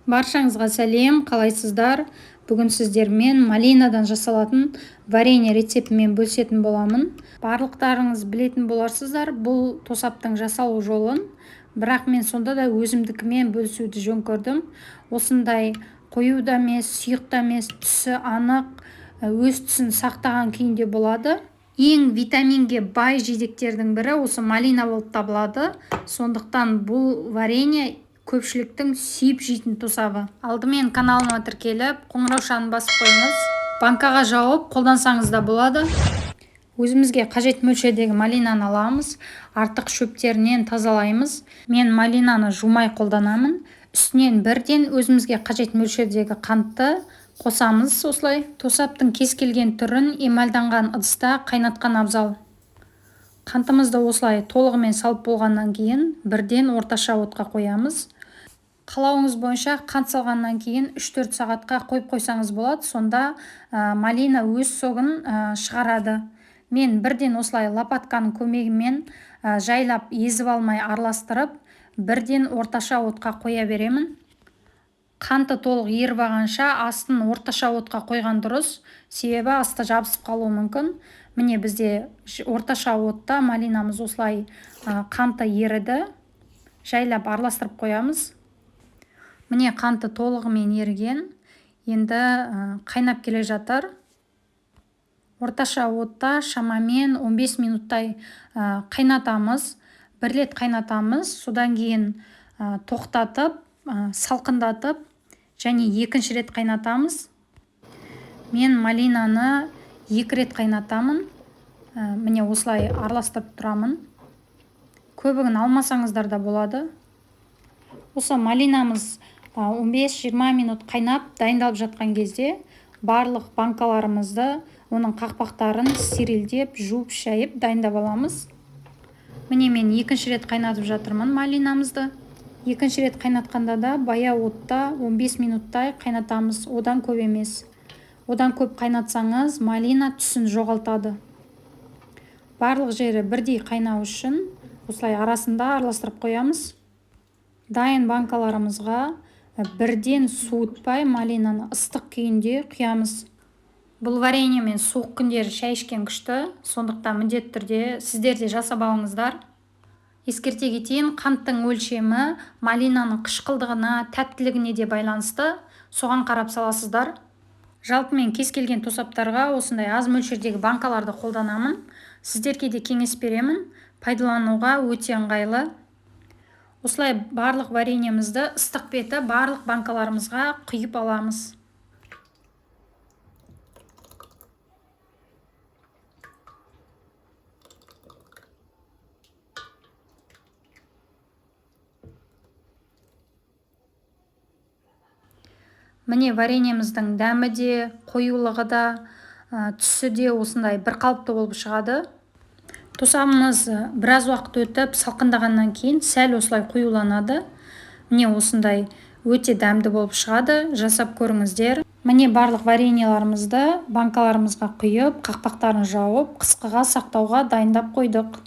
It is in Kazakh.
Баршаңызға сәлем, қалайсыздар? Бүгін сіздермен малинадан жасалатын варенье рецептімен бөлісетін боламын. Барлықтарыңыз білетін боларсыздар бұл тосаптың жасалу жолын, бірақ мен сонда да өзімдікімен бөлісуді жөн көрдім. Осындай қою да емес, сұйық та емес, түсі анық, өз түсін сақтаған күйінде болады. Ең витаминге бай жидектердің бірі осы малина болып табылады. Сондықтан бұл варенье көпшіліктің сүйіп жейтін тосабы. Алдымен каналыма тіркеліп, қоңыраушаны басып қойыңыз. Банкаға жауып қолдансаңыз да болады. Өзімізге қажет мөлшердегі малинаны аламыз, артық шөптерінен тазалаймыз. Мен малинаны жумай қолданамын. Үстінен бірден өзімізге қажет мөлшердегі қантты қосамыз. Осылай тосаптың кез келген түрін эмальданған ыдыста қайнатқан абзал. Қантымызды осылай толығымен салып болғаннан кейін бірден орташа отқа қоямыз. Қалауыңыз бойынша қант салғаннан кейін 3-4 сағатқа қойып қойсаңыз болады, сонда малина өз согын шығарады. Мен бірден осылай лопатканың көмегімен жайлап езіп алмай араластырып, бірден орташа отқа қоя беремін. Қанты толық еріп алғанша астын орташа отқа қойған дұрыс, себебі асты жабысып қалуы мүмкін. Міне бізде орташа отта малинамыз осылай қанты еріді. Жайлап араластырып қоямыз. Міне қанты толығымен еріген. Енді қайнап келе жатыр. Орташа отта шамамен 15 минуттай қайнатамыз. Бір рет қайнатамыз, содан кейін тоқтатып, салқындатып, және екінші рет қайнатамыз. Мен малинаны 2 рет қайнатамын. Міне осылай араластырып тұрамын. Көбігін алмасаңыздар да болады. Осы малинамыз 15-20 минут қайнап дайындалып жатқан кезде барлық банкаларымызды, оның қақпақтарын стерилдеп, жуып, шайып дайындап аламыз. Міне мен екінші рет қайнатып жатырмын малинамызды. Екінші рет қайнатқанда да баяу отта 15 минуттай қайнатамыз, одан көп емес. Одан көп қайнатсаңыз малина түсін жоғалтады. Барлық жері бірдей қайнау үшін осылай арасында араластырып қоямыз. Дайын банкаларымызға бірден суытпай малинаны ыстық күйінде құямыз. Бұл варенье мен суық күндері шай ішкен күшті, сондықтан міндетті түрде сіздер де жасап алыңыздар. Ескерте кетейін, қанттың өлшемі малинаның қышқылдығына, тәттілігіне де байланысты, соған қарап саласыздар. Жалпы мен кез келген тосаптарға осындай аз мөлшердегі банкаларды қолданамын. Сіздерге де кеңес беремін, пайдалануға өте ыңғайлы. Осылай барлық вареньемізді ыстық беті барлық банкаларымызға құйып аламыз. Міне вареньеміздің дәмі де, қоюлығы да, түсі де осындай бір қалыпты болып шығады. Тосабымыз біраз уақыт өтіп салқындағаннан кейін сәл осылай қоюланады. Міне осындай өте дәмді болып шығады. Жасап көріңіздер. Міне барлық вареньеларымызды банкаларымызға құйып, қақпақтарын жауып, қысқыға сақтауға дайындап қойдық.